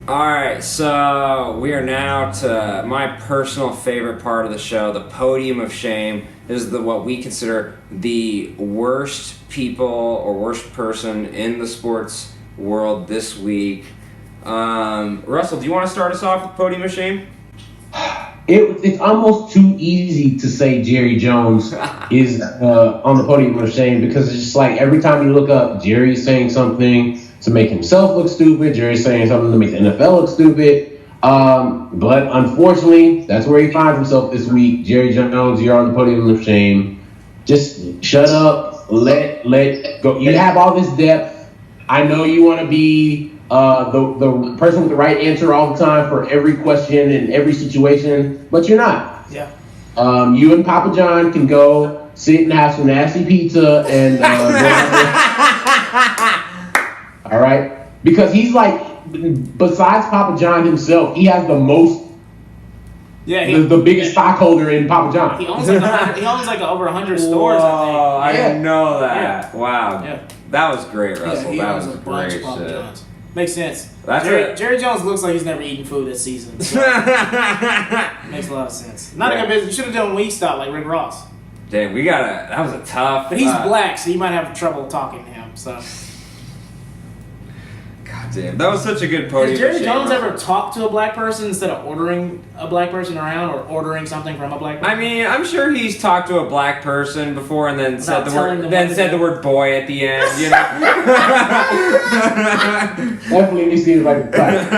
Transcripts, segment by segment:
Alright, so we are now to my personal favorite part of the show, the Podium of Shame. This is what we consider the worst people or worst person in the sports world this week. Russell, do you want to start us off with Podium of Shame? It's almost too easy to say Jerry Jones is on the Podium of Shame because it's just like every time you look up, Jerry's saying something to make himself look stupid. Jerry's saying something to make the NFL look stupid. But unfortunately, that's where he finds himself this week. Jerry Jones, you're on the Podium of Shame. Just shut up. Let go. You have all this depth. I know you want to be the person with the right answer all the time for every question in every situation, but you're not. Yeah. You and Papa John can go sit and have some nasty pizza and all right? Because he's like, besides Papa John himself, he has the most, the biggest stockholder in Papa John. He owns like over 100 stores, I think. Oh, I didn't know that. Yeah. Wow. Yeah. That was great, Russell. Yeah, that was great shit. Makes sense. That's Jerry Jones looks like he's never eaten food this season. So makes a lot of sense. Not a good business. You should have done Wingstop like Rick Ross. Damn, that was a tough. But he's black, so you might have trouble talking to him. So. God damn, that was such a good podium. Has Jerry Jones ever talked to a black person instead of ordering a black person around or ordering something from a black person? I mean, I'm sure he's talked to a black person before and then said the word boy at the end, you know. Definitely seems like a black.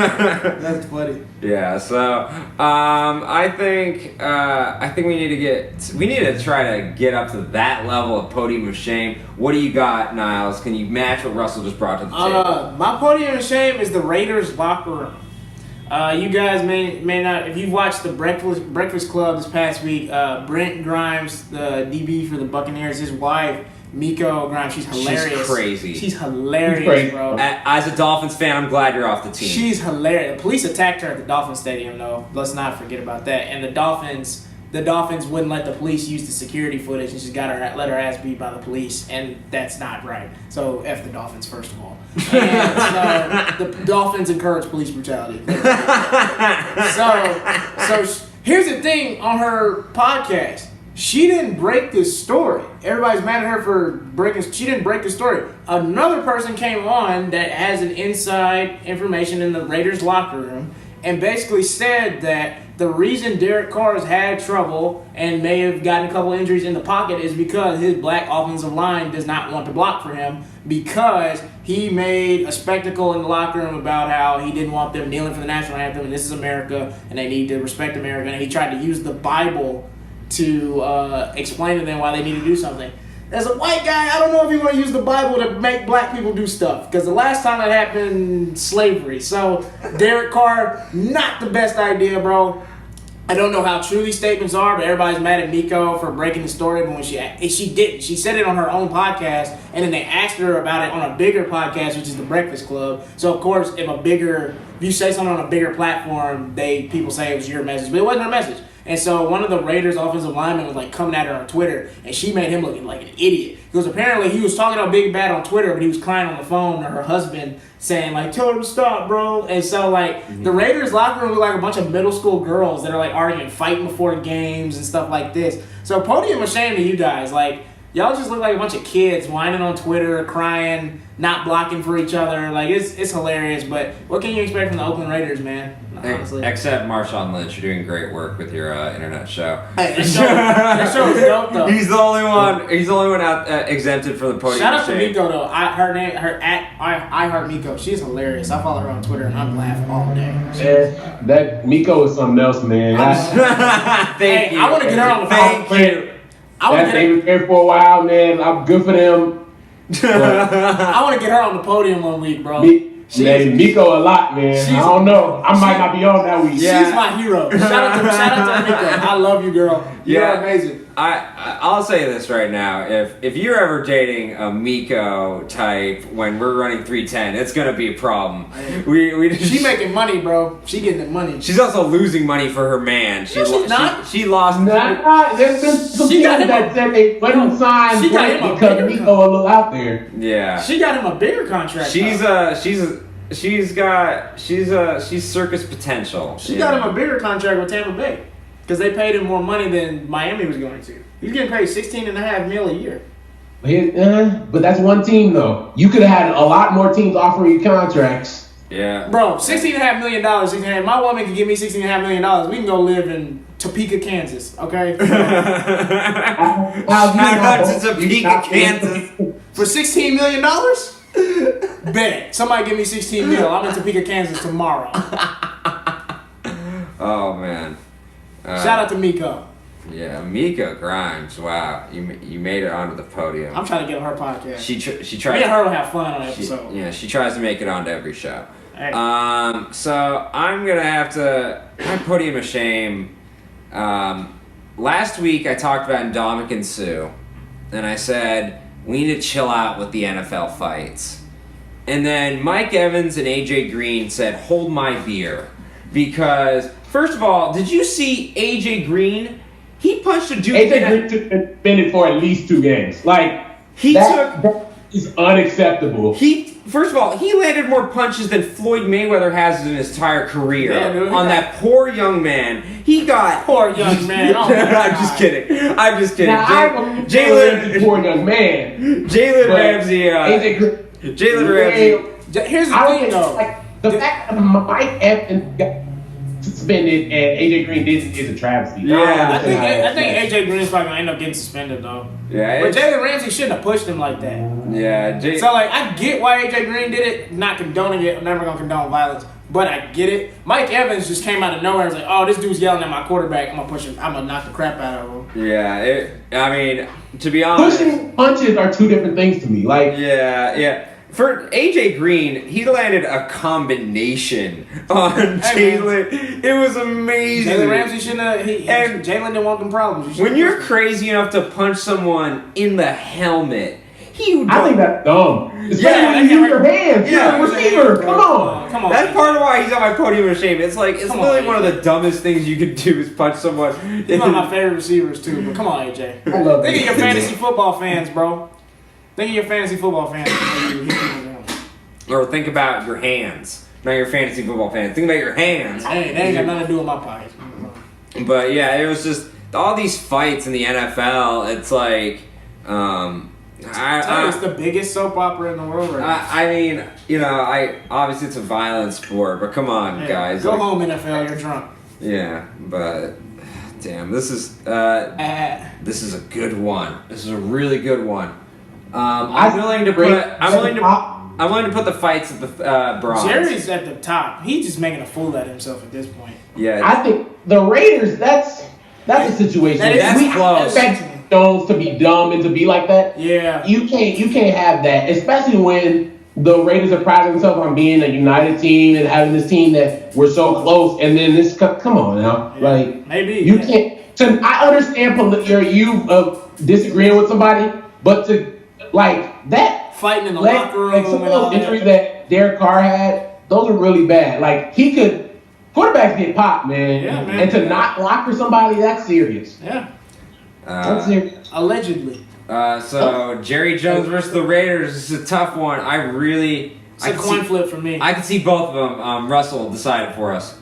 That's funny. Yeah, so I think we need to try to get up to that level of Podium of Shame. What do you got, Niles? Can you match what Russell just brought to the table? My Podium of Shame is the Raiders locker room. You guys may not, if you've watched the Breakfast Club this past week, Brent Grimes, the DB for the Buccaneers, his wife, Miko Grimes, she's hilarious. She's crazy. She's hilarious, bro. As a Dolphins fan, I'm glad you're off the team. She's hilarious. The police attacked her at the Dolphins Stadium, though. Let's not forget about that. And the Dolphins wouldn't let the police use the security footage, and she's let her ass beat by the police, and that's not right. So F the Dolphins, first of all. And so the Dolphins encourage police brutality. So here's the thing on her podcast. She didn't break this story. Everybody's mad at her for she didn't break the story. Another person came on that has an inside information in the Raiders locker room and basically said that the reason Derek Carr has had trouble and may have gotten a couple injuries in the pocket is because his black offensive line does not want to block for him because he made a spectacle in the locker room about how he didn't want them kneeling for the national anthem and this is America and they need to respect America, and he tried to use the Bible to explain to them why they need to do something. As a white guy, I don't know if you want to use the Bible to make black people do stuff, because the last time that happened, slavery. So, Derek Carr, not the best idea, bro. I don't know how true these statements are, but everybody's mad at Miko for breaking the story. But when she didn't, she said it on her own podcast, and then they asked her about it on a bigger podcast, which is the Breakfast Club. So, of course, if you say something on a bigger platform, people say it was your message, but it wasn't her message. And so one of the Raiders offensive linemen was like coming at her on Twitter, and she made him look like an idiot. Because apparently he was talking about big bad on Twitter, but he was crying on the phone to her husband saying like, tell her to stop, bro. And so like the Raiders locker room look like a bunch of middle school girls that are like arguing, fighting before games and stuff like this. So Podium of Shame to you guys. Like, y'all just look like a bunch of kids whining on Twitter, crying, not blocking for each other. Like, it's hilarious. But what can you expect from the Oakland Raiders, man? Honestly. Except Marshawn Lynch, you're doing great work with your internet show. Hey, that show is dope, though. He's the only one out exempted for the Podium. Shout out to Miko, though. Her at I Heart Miko. She's hilarious. I follow her on Twitter, and I'm laughing all day. Yeah, that Miko is something else, man. Thank you. I want to get her on the phone. Thank you. They were there for a while, man. I'm good for them. I want to get her on the podium one week, bro. Miko a lot, man. I don't know. I might not be on that week. She's my hero. Shout out to Miko. I love you, girl. You're amazing. I'll say this right now. If you're ever dating a Miko type when we're running 310, it's gonna be a problem. She making money, bro. She getting the money. She's also losing money for her man. She's not. She lost. There's been some people that said they let him sign because Miko a little out there. Yeah. She got him a bigger contract. she's circus potential. She got him a bigger contract with Tampa Bay because they paid him more money than Miami was going to. He's getting paid $16.5 million a year. But that's one team though. You could have had a lot more teams offering you contracts. Yeah, bro, $16.5 million. My woman can give me $16.5 million. We can go live in Topeka, Kansas. Okay. Not to Topeka, Kansas for $16 million. Bet. Somebody give me $16 million. I'm in Topeka, Kansas tomorrow. Oh man. Shout out to Miko. Yeah, Mika Grimes. Wow, you made it onto the podium. I'm trying to get on her podcast. She tries. Me and her will have fun on an episode. She tries to make it onto every show. Hey. So I'm gonna have to my podium of shame. Last week I talked about Ndamukong Suh, and I said we need to chill out with the NFL fights. And then Mike Evans and AJ Green said hold my beer, because first of all, did you see AJ Green? He punched a dude. AJ Green took suspended for at least 2 games. That is unacceptable. First of all, he landed more punches than Floyd Mayweather has in his entire career on that poor young man. He got poor young man. Oh I'm just kidding. Now, Jalen, poor young man. Jalen Ramsey. Jalen Ramsey. Here's the thing, though. The fact that Mike Evans got suspended and AJ Green did is a travesty. Yeah, I think AJ Green's probably gonna end up getting suspended though. Yeah, but Jalen Ramsey shouldn't have pushed him like that. Yeah, so I get why AJ Green did it. Not condoning it. I'm never gonna condone violence, but I get it. Mike Evans just came out of nowhere and was like, "Oh, this dude's yelling at my quarterback. I'm gonna push him. I'm gonna knock the crap out of him." Yeah, I mean, to be honest, pushing punches are 2 different things to me. Yeah. For AJ Green, he landed a combination on Jalen. It was amazing. Jalen Ramsey shouldn't have. And Jalen didn't want them problems. When you're crazy enough to punch someone in the helmet, I think that's dumb. Especially when you use your hands. You're a receiver. Come on. That's part of why he's on my podium of shame. It's literally one of the dumbest things you could do is punch someone. He's one of my favorite receivers too. But come on, AJ. I love Think of your fantasy football fans, bro. Think of your fantasy football fans. Or think about your hands. Not your fantasy football fans. Think about your hands. Hey, that ain't got nothing to do with my pockets. But yeah, it was just all these fights in the NFL. It's like, it's the biggest soap opera in the world right now. I mean, obviously it's a violent sport, but come on, guys. Go home, NFL. You're drunk. Yeah, but damn, this is a good one. This is a really good one. I'm willing to put the fights at the bronze. Jerry's at the top. He's just making a fool out of himself at this point. Yeah, I think the Raiders. That's a situation. That's close. Expect Jones to be dumb and to be like that. Yeah, you can't have that, especially when the Raiders are priding themselves on being a united team and having this team that we're so close. And then this, come on now, maybe you can't. I understand you disagreeing with somebody, but to that. Fighting in the locker room some of those injuries that Derek Carr had, those are really bad. Quarterbacks get popped, man. Yeah, man. And to not block for somebody, that's serious. Yeah. That's serious. Allegedly. So Jerry Jones versus the Raiders is a tough one. It's a coin flip for me. I can see both of them. Russell decide it for us.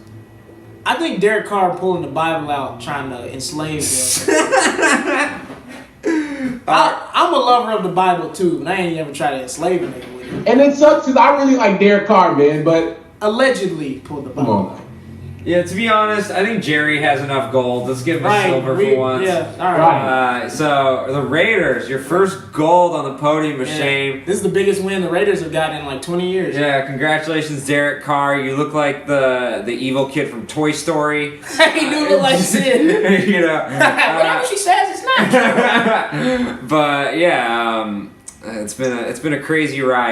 I think Derek Carr pulling the Bible out trying to enslave them. I'm a lover of the Bible too, and I ain't ever tried to enslave a nigga with it. And it sucks because I really like Derek Carr, man, but allegedly pulled the Bible out. Yeah, to be honest, I think Jerry has enough gold. Let's give him a silver for once. Yeah, all right. So the Raiders, your first gold on the podium of shame. This is the biggest win the Raiders have gotten in 20 years. Yeah, congratulations, Derek Carr. You look like the evil kid from Toy Story. He do look like Sid. Whatever she says, it's not. But yeah, it's been a crazy ride.